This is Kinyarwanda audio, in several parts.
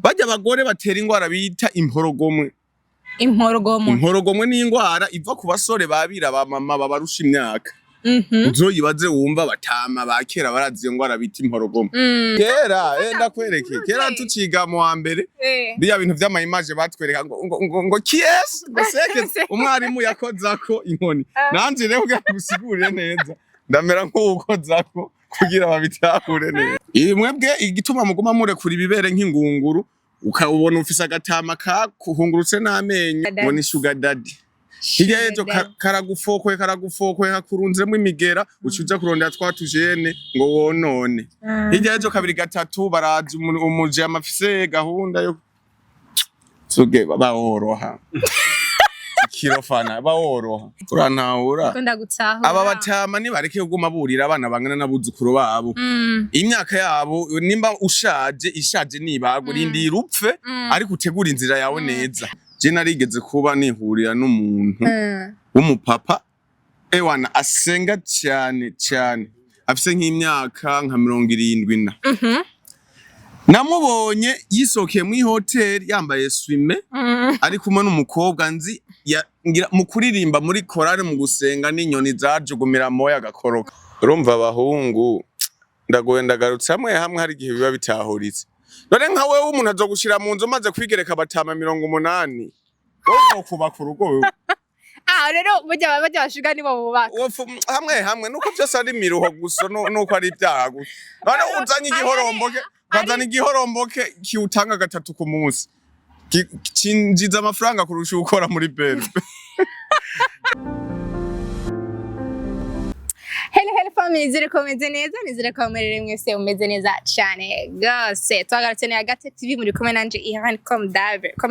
Bajya abagore batera ingwara bita imporogomwe. Imporogomwe ni ingwara iva ku basore babira ba mama babarusha imyaka. Uzoyibaze wumva batama bakera barazi iyo ngwara bita imporogomwe. Kera ndakwereke kera tuciga mu wa mbere biya bintu vy'ama image batwereka ngo kies goseke umwarimu yakozako inkoni nanje rero kugira gusigurire neza ndamera nk'ukozako kugira babitahure neza mwebwe igituma muguma murekura ibibere nk'ingunguru ukabona ufise agatama ka kuhungurutse n'amenyo ngo ni sugar daddy hirya yejo karagufokoye hakurunzemo imigera ucuja kurondera twatujene ngo wonone hirya yejo kabiri gatatu baraje umuje amafise gahunda yo tuge baworoha kirofana baworoha urantahura aba batama ni bareke kuguma burira abana bangana n'abuzukuru babo imyaka yabo nimba ishaje nibagura indi rupfe ariko utegura inzira yawe neza je narigeze kuba nihurira n'umuntu w'umupapa ewana asenga cyane afise nk'imyaka nka 70 namubonye yisokeye mu hotel yambaye swime ari kumwe n'umukobwa nzi mu kuririmba muri korale mu gusenga n'inyoni zajugumira moya gakoroka urumva abahungu ndagoye ndagarutse hamwe hari igihe biba bitahuritse none nka wewe umuntu azogushira mu nzu maze kwigereka batama 80 wowe kubaka urugo rero bajya bashiga nibo bubaka hamwe nuko byose ari miruho gusa nuko ari ibyaha gusa none uzanye igihoromboke kiutanga 3 ku munsi cinjiza amafaranga kurusha ukora muri bere Hello family, nizere ko meze neza, nizere ko mumerere mwese umeze neza cyane gose. Twagarutse na Gate TV muri kumwe nanje Ihan comme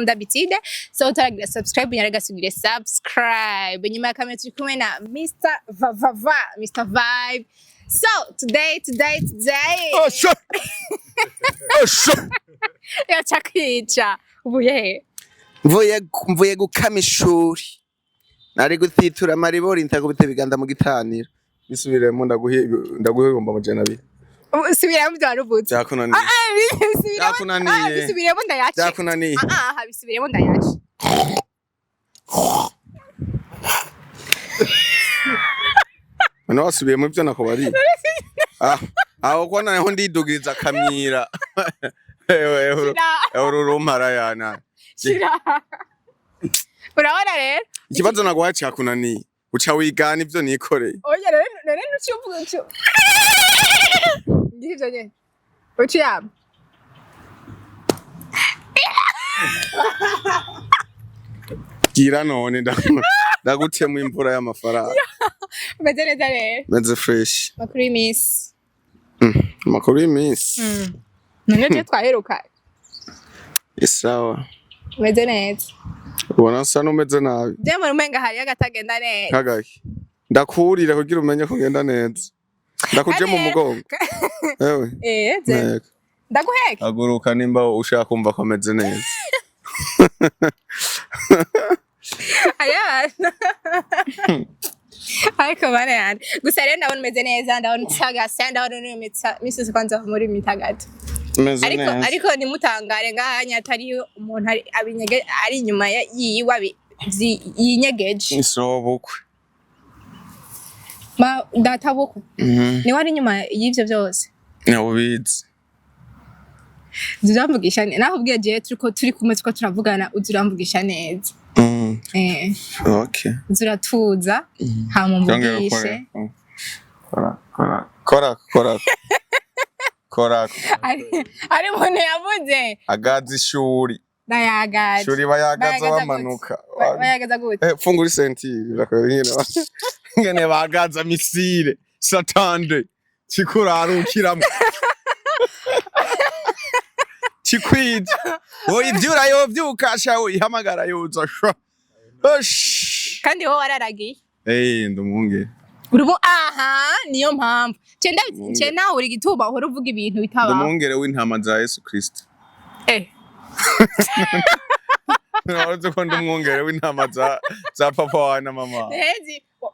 d'habitude. So turagira subscribe nyaraga sugire subscribe. Nyuma ya kamera turi kumwe na Mr. Vibe. So today. Oh sure. Ya chakwica. Ubuye. Mvuye gukama ishuri. Nari guthitura maribori ntagubite biganda mu gitanira. Bisubiremo ndaguhe ngomba mujana bi. Subiremo byarubuze. Byakunaniye. Byakunaniye. Bisubiremo ndayache. Byakunaniye. Bisubiremo ndayache. Ano wasubiyemo ibyo nakobari. Aho kwa naho ndidugiriza kamira. Urumara yana. Shira. Urabona rero? Ikibazo nagwaye cyakunaniye. Uca wigana ivyo nikoreye. Oya rero nucyuvuga cyo. Ndivyo nyene. Uciya. Gira none ndagutema imvura y'amafaranga. Meze neza rero. Meze fresh. Makuru y'imisi. Makuru y'imisi. None twaheruka. Isawa. Meze neza. Ubona nsa n'umeze nabi. Demo rumenga hari agatagenda neza. Kagaye. Ndakurira kugira umenye ko ngenda neza. Ndakuje mu mugongo. Ewe. Ze. Ndaguheka. Aguruka nimba ushaka kumva ko meze neza. Aya. Ariko bane yandi. Gusa rero ndabona meze neza, ndabona utagasa, ndabona n'imisi kwanza muri mitagati. Ariko nimutangare ngahanya atari umuntu ari inyuma yiwe yinyegeje isobukwe databukwe ni wari inyuma y'ivyo byose nabubizi ziramvugisha naho ubwiye je turi kumwe tuko turavugana uziramvugisha neza okay ziratuza hamumvugishe kora ari muntu yavuze agaza ishuri bayagaza shuri bayagaza bamanuka bayagaza gute fungura sentire bakorera ngene bagaza misire satande kikurarukiramo kikwije oyi byura yo byukasha ihamagara yoza sho kandi ho wararagiye ndumwungere urubo niyo mpamvu cenda uri gituba uhora uvuga ibintu bitaba ndumwungere w'intama za Yesu Kristo nazo ko ndumwungere w'intama za papa wa na mama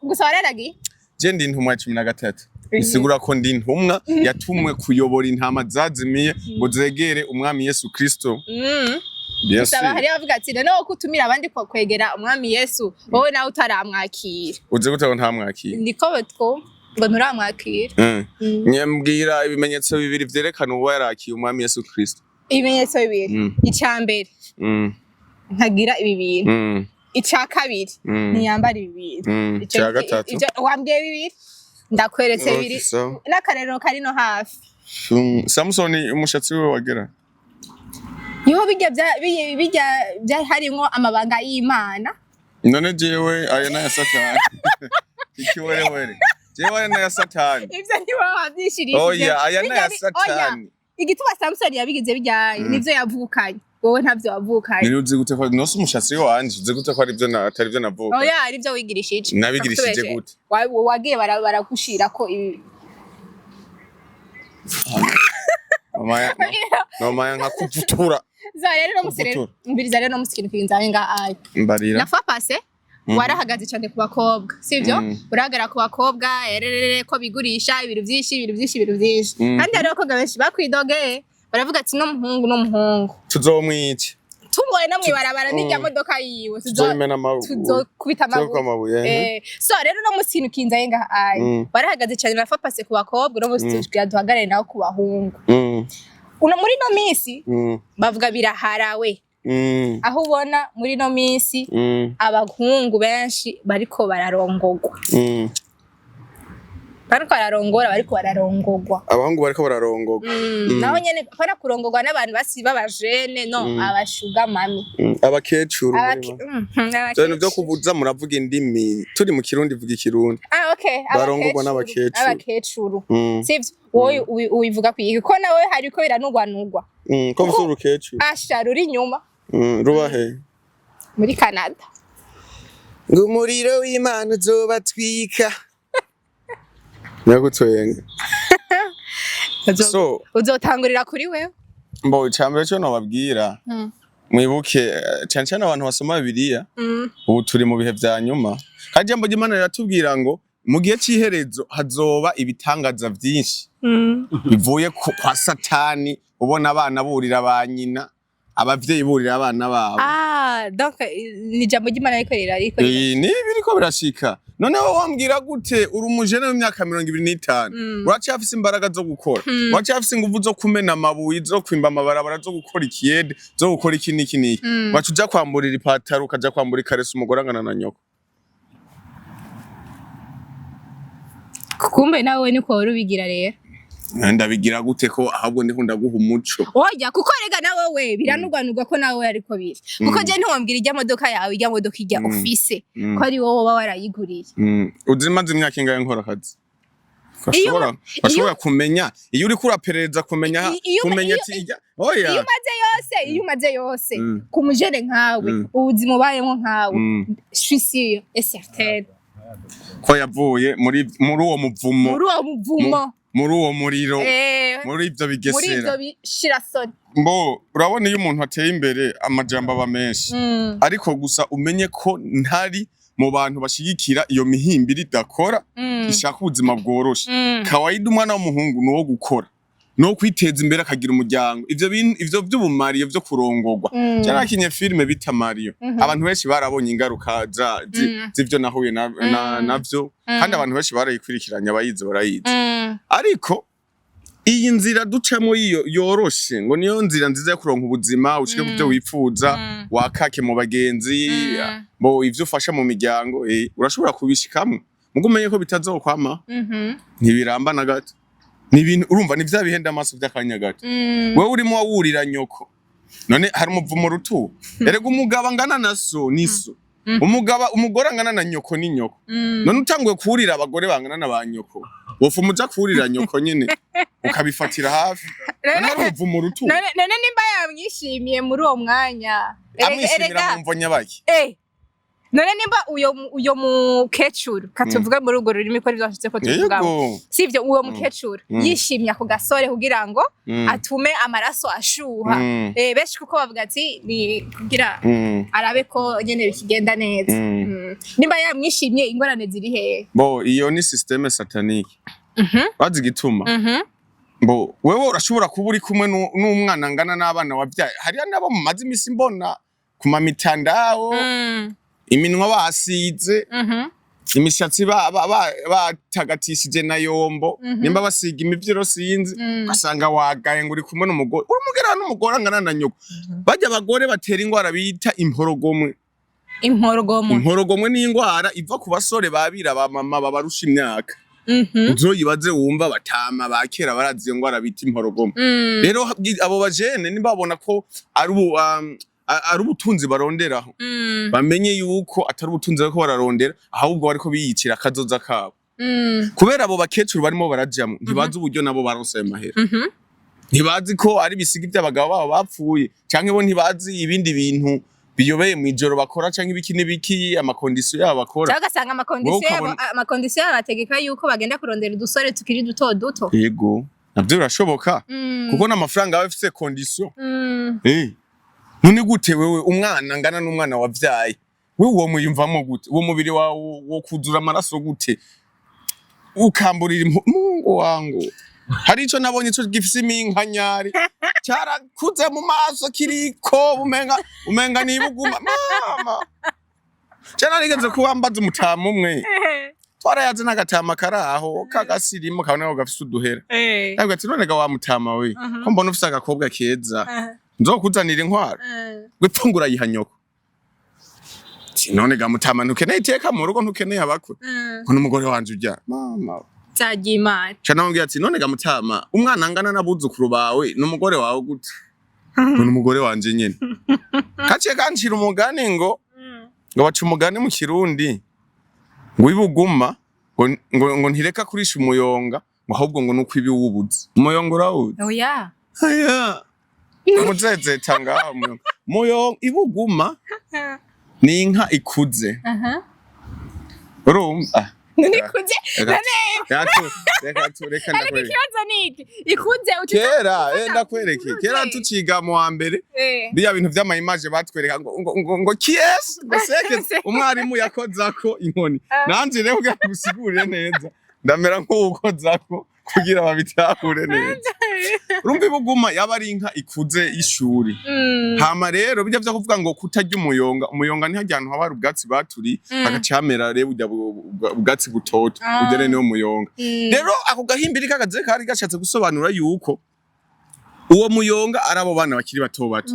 gusa wararagiye je ndi intumwa 13 bisigura ko ndi intumwa yatumwe kuyobora intama zazimiye ngo zegere umwami Yesu Kristo. Yes. Saba hari avuga ati no kutumira abandi kwegera umwami Yesu wowe nawe utaramwakira. Uze gute ntamwakira? Niko batwo ngo nturamwakira. Nyambwira ibimenyetso bibiri vyerekana uwo yarakiye umwami Yesu Kristo. Ibimenyetso bibiri. Icambere. Ntagira ibi bintu. Ica kabiri ntiyambara ibi bintu. Ica gatatu. Wambwiye bibiri. Ndakweretse bibiri. N'akarero kari no hafi. Samson umushatsi we wagera. Yo bijya harimo amabanga y'Imana. None jewe aya na ya Satani. Ikiwerewere. Jewe aya na ya Satani. Ivyo ni wabyishiriye. Oya aya na ya Satani. Igituma Samson yabigize bijyaye nivyo yavukanye. Wowe ntavyo wavukanye. Ni uzi gute ko nose umushatsi wanje uzi gute ko ari byo atari byo navuka. Oya ari byo wigirishije. Nabigirishije gute? Wagiye baragushira ko ibi. Maya nka kuvutura. Zare no musirero. Mbiriza rero no musikino kwinzawe nga ayi. Mbarira. Nafa pase. Warahagaze cyane ku bakobwa, sivyo? Uragara ku bakobwa ererere ko bigurisha ibintu byinshi. Kandi hari abakobwa benshi bakwidogeye. Baravuga ati no muhungu. Tuzomwice. Tumboye no mwibarabara n'ijya modoka yiwe. Tuzokubita amabuye. So rero no musikino kwinzawe nga ayi. Warahagaze cyane nafa pase ku bakobwa no musikino duhagarare naho ku bahungu. Uno muri no misi bavuga biraharawe. Aho ubona muri no misi abahungu benshi bariko bararongorwa. Bariko bararongorwa. Abahungu bariko bararongorwa. Naho nyene para kurongorwa n'abantu basiba abajene no abashuga mami. Abakecuru. Cyane byo kuvuza muravuga indimi. Turi mu Kirundi vuga Ikirundi. Okay. Barongorwa n'abakecuru. Abakecuru. Sivyo wowe ubivuga kwiki ko nawe hariko biranugwanugwa. Ko mfite urukecuru. Asha ruri inyuma. Rubahe. Muri Canada. Ngo umuriro w'Imana uzobatwika. Nyagutwenga. So uzotangurira kuri wewe. Mbo icambere cyo nababwira. Mwibuke cyane abantu basoma Bibiliya. Ubu turi mu bihe vya nyuma. Kajambo ry'Imana riratubwira ngo mu gihe cy'iherezo hazoba ibitangaza byinshi. Bivuye kwa Satani ubona abana burira ba nyina. Abavyeyi burira abana babo. Donc ni jambo ry'Imana ariko ni biriko birashika. None wowe wambwira gute uri umujene w'imyaka 25 uracyafise imbaraga zo gukora uracyafise ingufu zo kumena amabuye zo kwimba amabarabara zo gukora ikiyede zo gukora iki niki wacuja kwamburira ipataro ukaja kwambura ikarese umugore angana na nyoko. Kumbe nawe niko warubigira rero. Ndabigira gute ko ahubwo ndiko ndaguha umuco. Oya kuko rega nawe we biranugwanugwa ko nawe ariko biri. Kuko je ntiwambwira ijya modoka yawe ijya modoka ijya office ko ari wowe baba warayiguriye. Uzimaze imyaka ingahe nkora akazi? Bashobora kumenya iyo uri kuraperereza kumenya ati ijya. Oya. Iyo umaze yose ku mujene nkawe ubuzima ubayemo nkawe. Je suis sûr et certain. Ko yavuye muri uwo muvumo. Muri uwo muriro muri ivyo bigesera muri ivyo bishirasoni. Mbo urabona iyo umuntu ateye imbere amajambo aba menshi ariko gusa umenye ko ntari mu bantu bashigikira iyo mihimbiri idakora ishaka ubuzima bworoshe. Kawaida umwana w'umuhungu no gukora no kwiteza imbere akagira umuryango. Ivyo by'ubumariyo byo kurongorwa cyarakinye filme bita Mario. Abantu benshi barabonye ingaruka z'ivyo nahuye navyo kandi abantu benshi barayikurikiranya abayize barayize. Ariko iyi nzira ducamo yoroshe ngo niyo nzira nziza yo kuronka ubuzima ushike kuvyo wifuza wakake mu bagenzi bo ivyo ufasha mu miryango urashobora kubishikamwe mugo umenye ko bitazokwama ntibiramba na gato. Nibintu urumva ni vya bihenda amaso by'akanya gato. Wewe urimo wawurira nyoko none hari umuvumo rutu erega umugabo angana na so niso umugore angana na nyoko ni nyoko none utanguye kuwurira abagore bangana na ba nyoko wofu muja kuwurira nyoko nyene ukabifatira hafi none hari umuvumo rutu none nimba yamwishimiye muri uwo mwanya amwishimira mu mvonya baki none nimba uyo mukecuru katuvuga muri urwo rurimi ko rivashitse ko tuvugaho sivyo uwo mukecuru yishimye ku gasore kugira ngo atume amaraso ashuha beshi kuko bavuga ati ni kugira arabe ko nyene bikigenda neza nimba yamwishimye ingorane ziri hehe bo iyo ni systeme satanique bazi gituma mbo wewe urashobora kuba uri kumwe n'umwana ngana n'abana wavyaye hariya nabo mu mazi imisi mbona ku mamitandao iminwa basize imishatsi batagatisije na yombo nimba basiga imivyiro sinzi basanga wagaye ngo uri kumwe n'umugore urumugera n'umugore angana na nyoko bajya abagore batera ingwara bita imporogomwe ni ingwara iva ku basore babira ba mama babarusha imyaka uzoyibaze wumva batama bakera barazi iyo ngwara bita imporogomwe rero abo bajene nimbabona ko ari ubutunzi baronderaho bamenye yuko atari ubutunzi bariko bararondera ahubwo bariko biyicira akazoza kabo kubera abo bakecuru barimo barajamwo ntibazi uburyo nabo baronse ayo mahera ntibazi ko ari bisigi by'abagabo babo bapfuye canke bo ntibazi ibindi bintu biyobeye mwijoro bakora canke ibiki n'ibiki amakondisiyo yabo bakora cyangwa amakondisiyo yabo bategeka yuko bagenda kurondera udusore tukiri duto duto yego navyo birashoboka kuko n'amafaranga aba afise kondisiyo none gute wewe umwana ngana n'umwana wavyaye wewe uwo muyumvamo gute uwo mubiri wawe wo kuzura amaraso gute ukamburira Mungu wangu hari ico nabonye ico gifise iminkanyari cyarakuze mu maso kiriko umenga nibuguma mama cyana rigeze kuwambaza umutama umwe twarayaze n'agatama karaho kagasirimo kabona ko gafise uduhera ntabwo ati none ga wa mutama we ko mbona ufise agakobwa keza nzokuzanira inkwara gwipfungura yihanyoko none ga mutama ntukeneye iteka mu rugo ntukeneye abakwe ko n'umugore wanje urya mama Tagimana cyana ngira ati none ga mutama umwana angana n'abuzukuru bawe n'umugore wawe gute n'umugore wanje nyene kace kanshira umugani ngo baca umugani mu Kirundi ngo ibuguma ngo ntireka kurisha umuyonga ngo ahubwo ngo nuko ibi wubuze umuyonga urawuzi oya muzeze tanga umuyonga ibuguma ni inka ikuze urumva nikuze reka ikibazo niki ikuze kera ndakwereke kera tuciga mu wa mbere biya bintu vy'amayimaje batwereka ngo kies goseke umwarimu yakozako inkoni nanje rero kugira gusigurire neza ndamera nk'ukozako kugira babitahure neza urumva ibuguma yaba ari inka ikuze y'ishuri hama rero bijya vyo kuvuga ngo kutarya umuyonga ni hajyantu haba ubwatsi baturi agacamera rero ujya ubwatsi butoto ugere niyo muyonga rero ako gahimbiri kagaze kari gashatse gusobanura yuko uwo muyonga arabo bana bakiri bato bato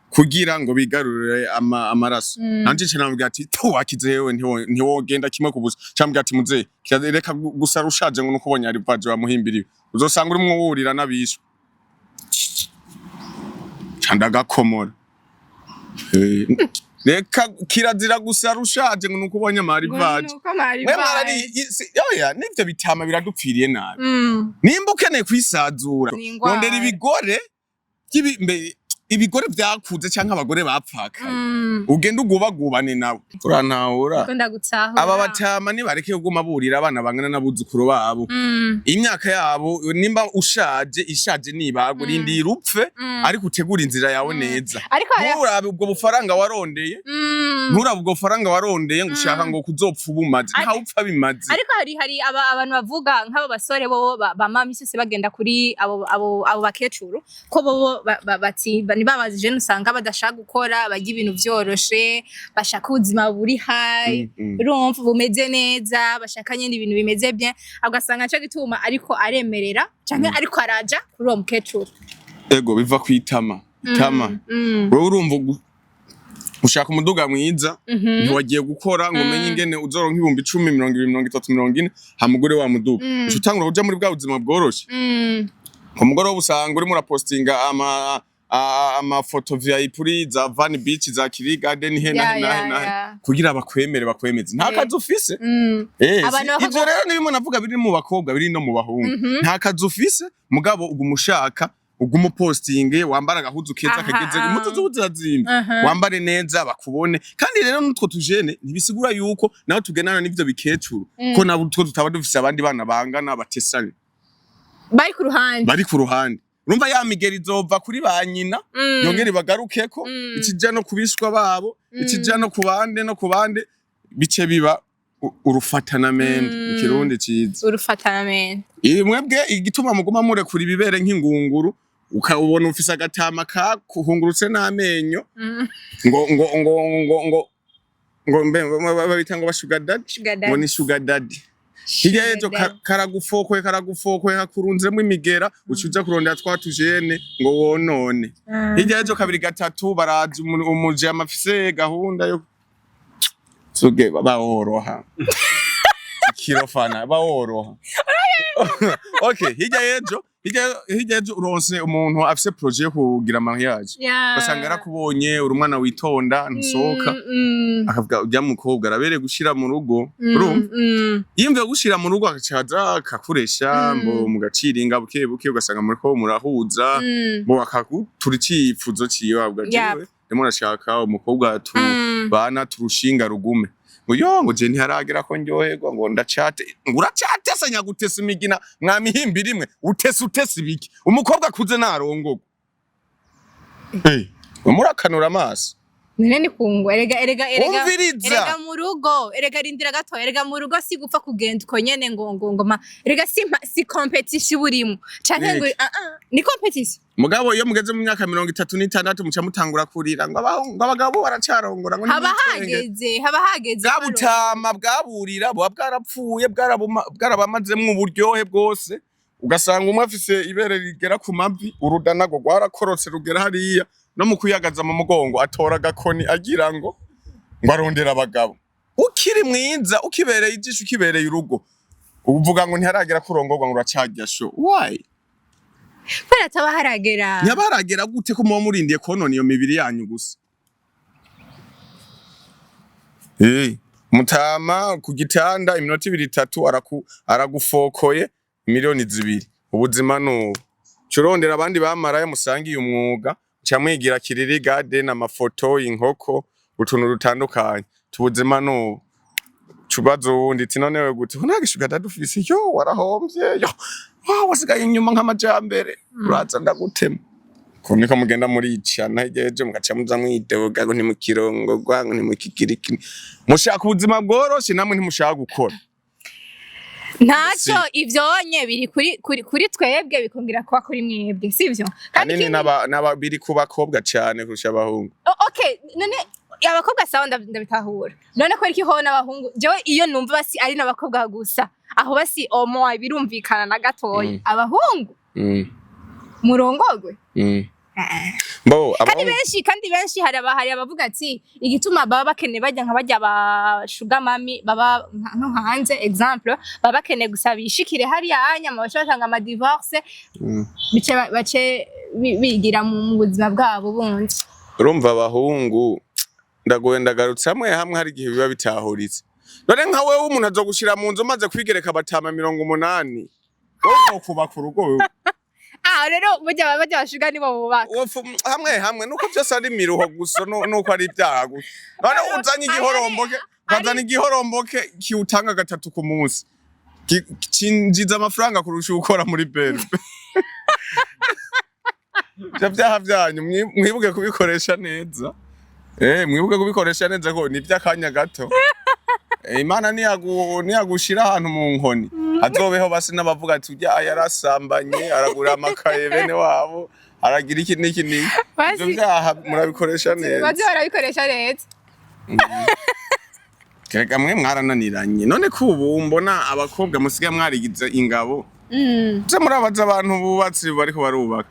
kugira ngo bigarurire amaraso nanje cyane namubwira ati to wakize yewe ntiwogenda kimwe kubusa cyambwira ati muze kireka gusa rushaje ngo nuko ubonye ari baje bamuhimbiriwe uzosanga uri mwurira nabisho candagakomora reka kirazira gusa rushaje ngo nuko ubonye amari baje oya nivyo bitama biradupfiriye nabi nimba ukeneye kwisazura rondera ibigore vyakuze canke abagore bapfakaye ugenda ugubagubane nawe uranahura aba batama nibareke kuguma burira abana bangana n'abuzukuru babo imyaka yabo nimba ishaje nibago rindi rupfe ariko utegura inzira yawe neza nturabe ubwo bufaranga warondeye ngo ushaka ngo kuzopfa ubumaze nta upfa bimaze ariko hari abantu bavuga nk'abo basore bo bamama isese bagenda kuri abo bakecuru ko bo bati nibabazi je nusanga badashaka gukora bajya ibintu vyoroshe bashaka ubuzima buri high urumva bumeze neza bashaka nyine ibintu bimeze bien agasanga cyo gituma ariko aremerera canke ariko araja kuri uwo mukecuru ego biva kwitama wewe urumva ushaka umuduga mwiza ntiwagiye gukora ngo umenye ingene uzoronka 10, 20, 30, 40 hamugore wa muduga utangura kuja muri bwa buzima bworoshe ku mugoroba usanga urimo urapostinga amafoto VIP za Van Beach za Kiri Garden hena kugira bakwemeze nta kazi ufise ivyo rero nibimo navuga biri mu bakobwa biri no mu bahungu nta kazi ufise mugabo ugumushaka ugumupostinge wambara gahuzu keza kageze impuzu z'ubuzazimba wambare neza bakubone kandi rero nutwo tujene ntibisigura yuko naho tugenana n'ivyo bikecuru ko nabo tutaba dufise abandi bana bangana batesanye bari ku ruhande urumva ya migeri izova kuri ba nyina yongere bagarukeko ikija no kubishwa babo ikija no kubande bice biba urufatanamende ikirundi ciza urufatanamende mwebwe igituma muguma murekura ibibere nk'ingunguru ukabona ufise agatama kakuhungurutse n'amenyo ngo babita ngo bashuga daddy ngo ni sugar daddy hirya yejo karagufokoye hakurunzemo imigera ucuza kurondera twatujene ngo wonone hirya yejo kabiri gatatu barazi umuje amafise gahunda yo suge baworoha kirofana baworoha okay hirya yejo uronse umuntu afise projet yo kugira mariage basanga arakubonye uri umwana witonda ntusohoka akavuga ujya mukobwa arabere gushira mu rugo yimve gushira mu rugo akacaza akakuresha ngo mugaciringa buke ugasanga muri ko murahuza bo akagutura icifuzo ciwe abwa jewe ndimo nashaka umukobwa bana turushinga rugume ngo je ntiharagera ko ndyoherwa ngo ndacate uracate sanya gutesa imigina mwamihimbi rimwe utesa ibiki umukobwa kuze narongorwa murakanura amaso nene kungwa erega mu rugo erega rindira gato erega mu rugo si gupfa kugenda uko nyene ngoma erega si competition burimo canke ngo ni competition mugabo iyo mugeze mu myaka 36 muca mutangura kurira ngo abagabo baracarongora ngo haba hageze bwabutama bwaburira bwa bwarapfuye bwarabamazemwe uburyohe bwose ugasanga umwe afise ibere rigera ku mavi urudanago rwarakorotse rugera hariya no mu kuyagaza mu mugongo atora agakoni agira ngo arondera abagabo ukiri mwiza ukibereye ijisho ukibereye urugo uvuga ngo ntiharagera kurongorwa ngo uracajya sho why Kwera taba haragera nyabaragera gute ko muba murindiye konona iyo mibiri yanyu gusa mutama ku gitanda iminota 2-3 aragufokoye miliyoni 2 ubuzima n'ubu curondera abandi bamaraye musangiye umwuga camwigira kiriri garden amafoto inkoko utuntu rutandukanye tubuzima n'ubu cubazo wundi tinonewe gute unagishuga dadufise yo warahomvye yo wasigaye inyuma nk'amajambere uraza ndagutema koneka mugenda muri icana igeje mugaca muza mwidoga ngo ntimukirongorwa ngo ntimukigiriki mushaka ubuzima bworoshe namwe ntimushaka gukora ntaco ivyonye biri kuri twebwe bikongera kuba kuri mwebwe sivyo kandi biri kubakobwa cyane kurusha abahungu okay none abakobwa sawa ndabitahura none ko iki ho n'abahungu jewe iyo numva basi ari n'abakobwa gusa aho basi omo birumvikana na gatoya abahungu murongogwe kandi benshi hari abavuga ati igituma baba bakene bajya nk'abajya bashuga mami baba nko hanze example baba bakene gusa bishikire hari anya mabashaka ama divorce bace bigira mu buzima bwabo bundi urumva abahungu ndagoye ndagarutse hamwe hari igihe biba bitahuritse none nka wewe umuntu azogushira mu nzu maze kwigereka batama 80 wowe kubaka urugo rero bajya bashuga nibo bubaka hamwe nuko byose ari miruho gusa nuko ari ibyaha gusa none uzanye igihoromboke kiutanga 3 ku munsi cinjiza amafaranga kurusha ukora muri berbe byaha byanyu mwibuke kubikoresha neza mwibuke kubikoresha neza ko ni by'akanya gato Imana niyagushira ahantu mu nkoni azobeho basi n'abavuga ati ujya yarasambanye aragura amakaye bene wabo aragira iki n'iki ibyo byaha murabikoresha neza baje barabikoresha neza kega mwe mwarananiranye none ko ubu mbona abakobwa musiga mwarigize ingabo je murabaza abantu bubatsi bariko barubaka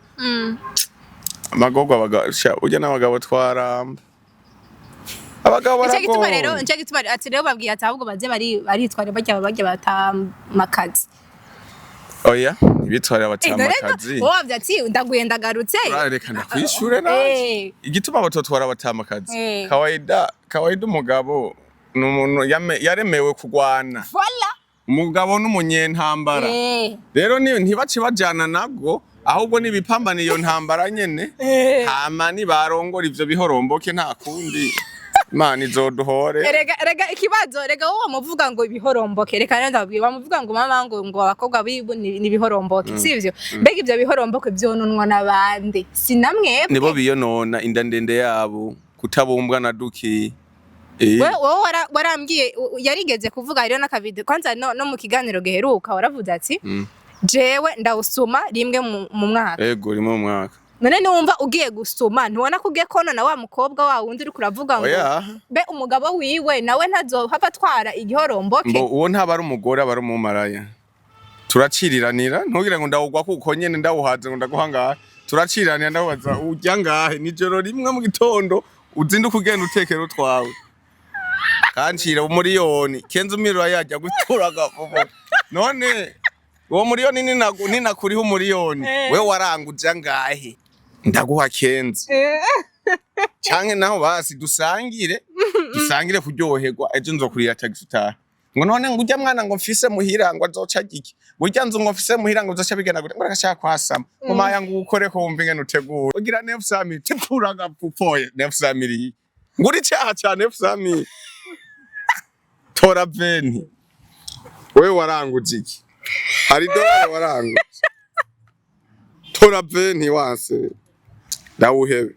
amagogwa ujya n'abagabo twaramba abagabo baragora nje gituma ati rero babwiye ati ahubwo baze baritware bajya batamakazi oya ibitware batamakazi wowe ati ndaguye ndagarutse rekana kwishure naje igituma batotwara batamakazi kawaida umugabo n'umuntu yaremewe kugwana voila umugabo n'umunyentambara rero ntibace bajana nago ahubwo nibipambana iyo ntambara nyene hama nibarongora ivyo bihoromboke nta kundi Imana izoduhore rega ikibazo rega wowe muvuga ngo ibihoromboke reka nenda babwira bamuvuga ngo mama ngo abakobwa bibu ni bihoromboke sivyo mbega ivyo bihoromboke vyononwa nabande sinamwe nibo biyonona inda ndende yabo kutabumbwa na duki Wowe warambwiye yarigeze kuvuga hariyo n'akavideo kwanza no mu kiganiro geheruka waravuze ati jewe ndawusuma rimwe mu mwaka. Ego rimwe mu mwaka. None niwumva ugiye gusuma ntubona ko ugiye konona wa mukobwa wa wundi uri kuravuga ngo be umugabo wiwe nawe ntazohava atwara igihoromboke. Mbo uwo ntaba ari umugore aba ari umumaraya. Turaciriranira ntugire ngo ndawugwa kuko nyene ndawuhaze ngo ndaguhangaha. Turaciriranira ndabaza ujya ngahe nijoro rimwe mu gitondo uzinduka ugenda utekera utwawe. Kancira umuriyoni kenzo umiro yajya gutura gavubo. None uwo muriyoni ninakuriho umuriyoni we waranguje ngahe ndaguha kenze canke naho basi dusangire kuryoherwa ejo nzokurira taxi utaha ngo none ngo ujya mwana ngo mfise muhira ngo azoca giki burya nzu ngo mfise muhira ngo uzoca bigenda gute ngo rakashaka kwasama ngo maya ngo ukore ko wumva ingene utegura ugira nefsami tipura gapupoye nefsami nguri cyaha cyane nefsami tora veni we waranguje iki hari dolari waranguje tora veni wase ndawuhebe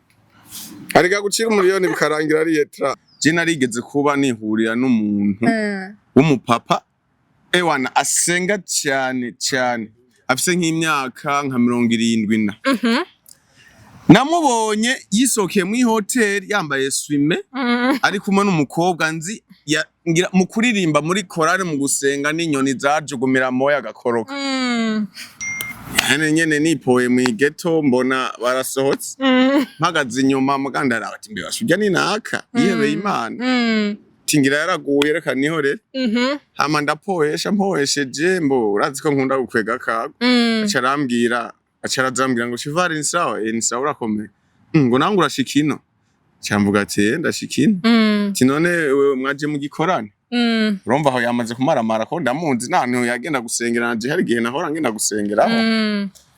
ariko gucira umuriyoni bikarangira ari yetra je narigeze kuba nihurira n'umuntu w'umupapa ewana asenga cyane afise nk'imyaka nka 70 namubonye yisokeye mu hotel yambaye swime ari kumwe n'umukobwa nzi ngira mu kuririmba muri korale mu gusenga n'inyoni zajugumira moya gakoroka nyene nipoye mu ghetto mbona barasohotse mpagaze inyuma mugandara ati mbe bashujya ni naka yihebeye Imana tingira yaraguye reka nihorere hama ndapohesha mpohesheje mbo urazi ko nkunda gukwega kago acarambwira acarazambwira ngo chivari ni sawa urakomeye ngo nangu urashikino cyamvuga ati ndashikino tinone mwaje mu gikorane urumva aho yamaze kumaramara ko ndamunzi nane yagenda gusengerana je hari gihe nahora ngenda gusengeraho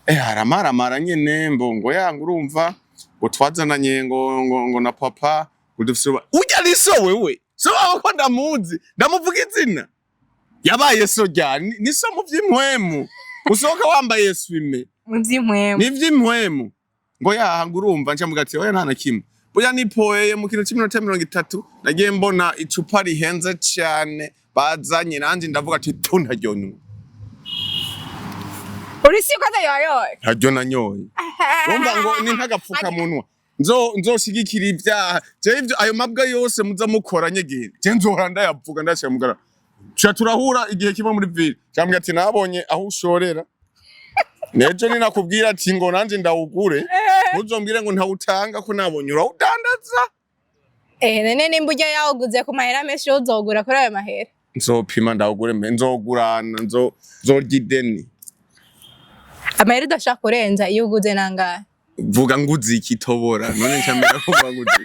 aramaramara nyene mbongo yangu urumva ngo twazananye ngo na papa udufise ujya riso wewe so ko ndamuzi ndamuvuga izina yabaye so ryani ni so mu vy'imwemu usoka wambaye swime mu vy'imwemu ni vy'imwemu ngo yahanga urumva ncamuga ati oya ntana kimwe buya nipoye mu kino cy'iminota 30 nagiye mbona icupa rihenze cyane bazanye nanje ndavuga ati tuntajyonywe urisi ko yoyoye ntajyo nanyoye umva ngo ni nkagapfuka munwa nzoshigikira ibyaha je ivyo ayo mabwa yose muza mukoranye gihe je nzohora ndayavuga ndacamugara turahura igihe kiba muri ville cyambwe ati nabonye aho ushorera nejo ninakubwira ati ngo nanje ndawugure uzombwire ngo ntawutanga ko nabonye urawudandaza nene nimburyo yawuguze ku mahera menshi uzogura kuri ayo mahera nzopima ndawugure nzogurana nzogideni amahera udashaka kurenza iyo uguze nangahe vuga nguzi ikitobora none ncamera kuvuga nguzi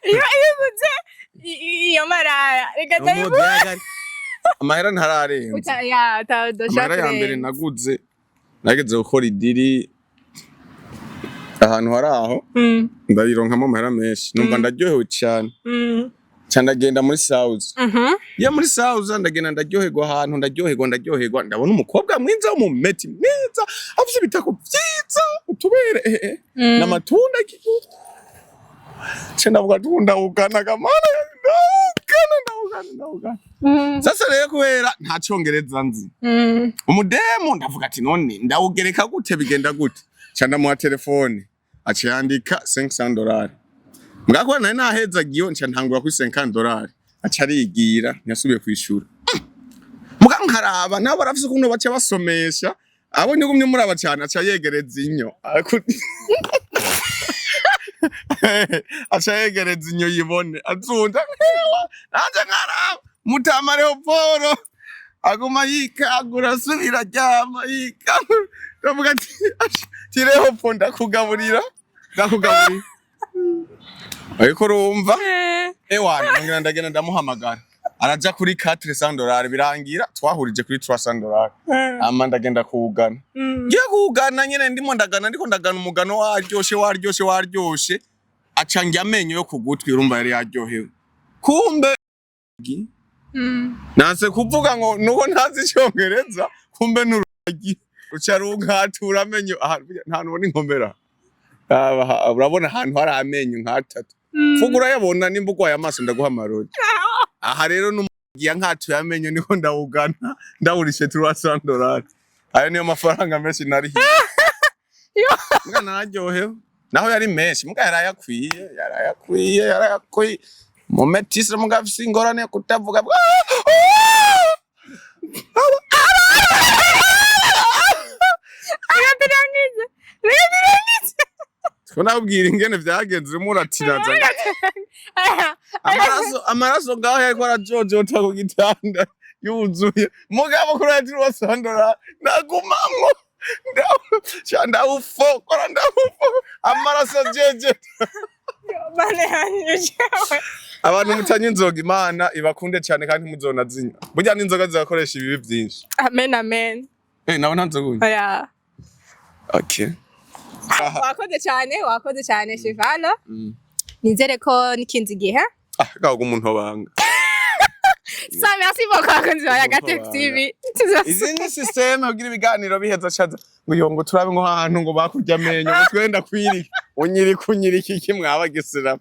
iyo uguze iyo maraya reka ndayivuga amahera ntararenza ya tadashaka amahera ya mbere naguze nageze gukora idiri ahantu hari aho ndayironkamo amahera menshi numva ndaryohewe cyane ndagenda muri South ya muri South ndagenda ndaryoherwa ahantu ndaryoherwa ndabona umukobwa mwiza w'umumeti mwiza afite ibitako byiza utubere n'amatunda ndavuga ndawugana gamana ndawugana sasa rero kubera nta cyongereza nzi umudemu ndavuga ati none ndawugereka gute bigenda gute cyanda mu telefone aciyandika $500 mbwako nari naheza giyo nca ntangura kuri $500 acarigira nyasubiye kwishura muga nkaraba nabo barafise ukuntu bace basomesha abo nigumye muri aba cyane aca yegereza inyo aca yegereza inyo yibone azunda nanje nkaraba mutama Leoporo aguma yikagura subira ryama yikagura ndavuga ati Leoporo ndakugaburira ariko urumva ewana ndagenda ndamuhamagara araja kuri $400 birangira twahurije kuri $300 ama ndagenda kuwugana ngiye kuwugana nyene ndimo ndagana umugano waryoshe aca njya amenyo yo kugutwi urumva yari yaryohewe kumbe nase kuvuga ngo nuko ntazi icyongereza kumbe n'uragi ucarunkatura amenyo nta nubona inkomera urabona ahantu hari amenyo nk'atatu Fugura yabona nimba ugwaye amaso ndaguha amarori. Aha rero n'umugiya nkacu yamenye niko ndawugana ndawurishe $300. Ayo niyo mafaranga menshi nari hiye. Mbwa nararyohewe. Naho yari menshi mbwa yarayakwiye. Mumetise mbwa afise ingorane yo kutavuga. Tunabwira ingene vyagenze muratiraza. Amaraso ngaho yariko arajojota ku gitanda yuzuye. Mugabo kuri $300 nagumamwo. Ndawufokora amaraso jeje. Abantu mutanye inzoga Imana ibakunde cyane kandi muzona zinya. Burya n'inzoga zizakoresha ibibi byinshi. Amen amen. Nawe ntanzoguye. Oya. Okay. Wakoze cyane Shivano. Nizere ko nikinzi gihe. Gaho umuntu wabanga. Ça merci beaucoup abakunzi ba Gatech TV. Izi ni systeme ugira ibiganiro biheza caza ngo turabe ngo hantu ngo bakurya amenyo ngo twenda kwirika. Unyiri kunyirika iki mwabagesera.